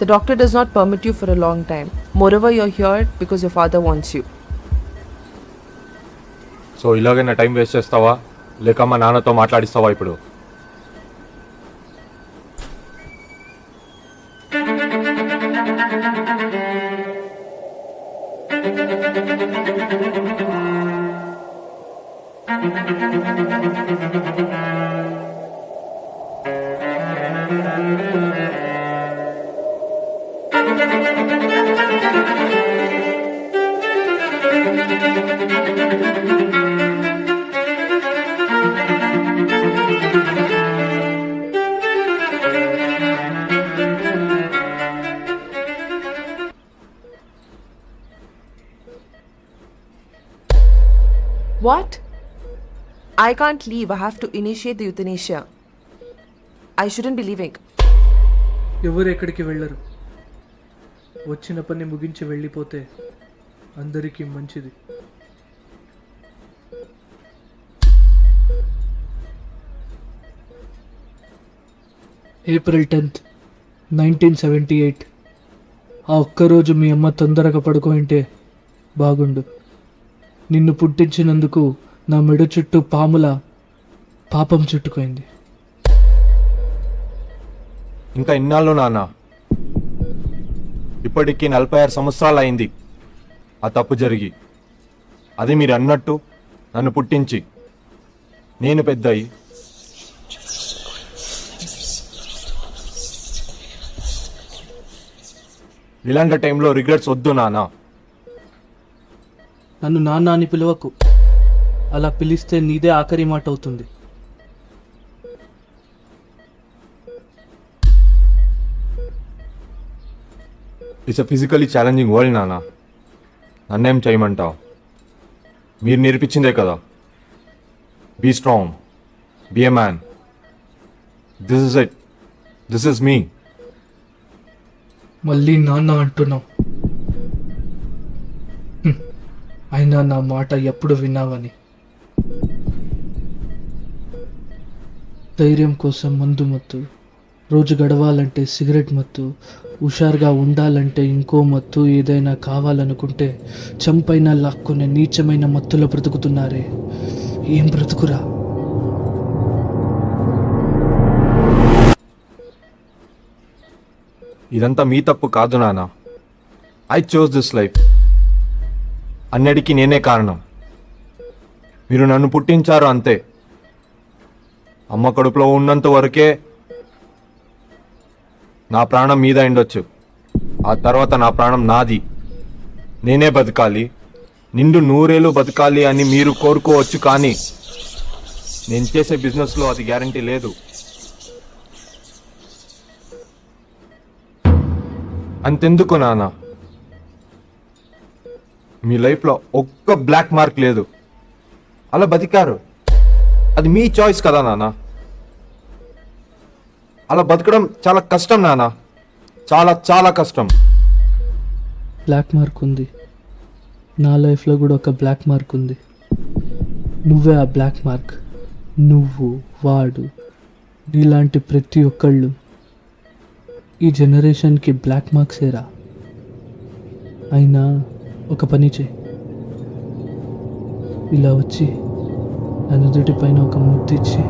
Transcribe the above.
The doctor does not permit you for a long time. Moreover, you're here because your father wants you. So ఇలాగే నా time waste చేస్తావా లేక మా నాన్నతో మాట్లాడిస్తావా ఇప్పుడు? What? I can't leave. I have to initiate the euthanasia. I shouldn't be leaving. ఎవరు ఎక్కడికి వెళ్ళరు. వచ్చిన పని ముగించి వెళ్ళిపోతే అందరికీ మంచిది. April 10th, 1978. ఆ ఒక్కరోజు మీ అమ్మ తొందరగా పడుకోయింటే బాగుండు. నిన్ను పుట్టించినందుకు నా మెడ చుట్టూ పాముల పాపం చుట్టుకోయింది. ఇంకా ఇన్నాళ్ళు నాన్న, ఇప్పటికీ 46 సంవత్సరాలు అయింది ఆ తప్పు జరిగి. అది మీరు అన్నట్టు నన్ను పుట్టించి నేను పెద్దయి ఇలాంటి టైంలో రిగ్రెట్స్ వద్దు నాన్న. నన్ను నాన్న అని పిలవకు. అలా పిలిస్తే నీదే ఆఖరి మాట అవుతుంది. It's a physically challenging world నాన్న. నన్నేం చేయమంటావు? మీరు నేర్పించిందే కదా. Be strong, be a man. This is it, this is me. మళ్ళీ నాన్న అంటున్నావు. అయినా నా మాట ఎప్పుడు విన్నావని. ధైర్యం కోసం మందు మత్తు, రోజు గడవాలంటే సిగరెట్ మత్తు, హుషారుగా ఉండాలంటే ఇంకో మత్తు, ఏదైనా కావాలనుకుంటే చంపైనా లాక్కునే నీచమైన మత్తులో బ్రతుకుతున్నారే. ఏం బ్రతుకురా. ఇదంతా మీ తప్పు కాదు నాన్న. I chose this life. అన్నిటికీ నేనే కారణం. మీరు నన్ను పుట్టించారు అంతే. అమ్మ కడుపులో ఉన్నంత వరకే నా ప్రాణం మీద ఉండొచ్చు. ఆ తర్వాత నా ప్రాణం నాది. నేనే బతకాలి, నిండు 100 ఏళ్ళు బతకాలి అని మీరు కోరుకోవచ్చు, కానీ నేను చేసే బిజినెస్లో అది గ్యారంటీ లేదు. అంతెందుకు నాన్న, మీ లైఫ్లో ఒక్క బ్లాక్ మార్క్ లేదు. అలా బతికారు. అది మీ చాయిస్ కదా నాన్న. అలా బతకడం చాలా కష్టం నాన్న, చాలా చాలా కష్టం. బ్లాక్ మార్క్ ఉంది. నా లైఫ్లో కూడా ఒక బ్లాక్ మార్క్ ఉంది. నువ్వే ఆ బ్లాక్ మార్క్. నువ్వు, వాడు, నీలాంటి ప్రతి ఒక్కళ్ళు ఈ జనరేషన్కి బ్లాక్ మార్క్సేరా. అయినా ఒక పని చేయి. ఇలా వచ్చి నా నుదుటి పైన ఒక ముద్దు ఇచ్చి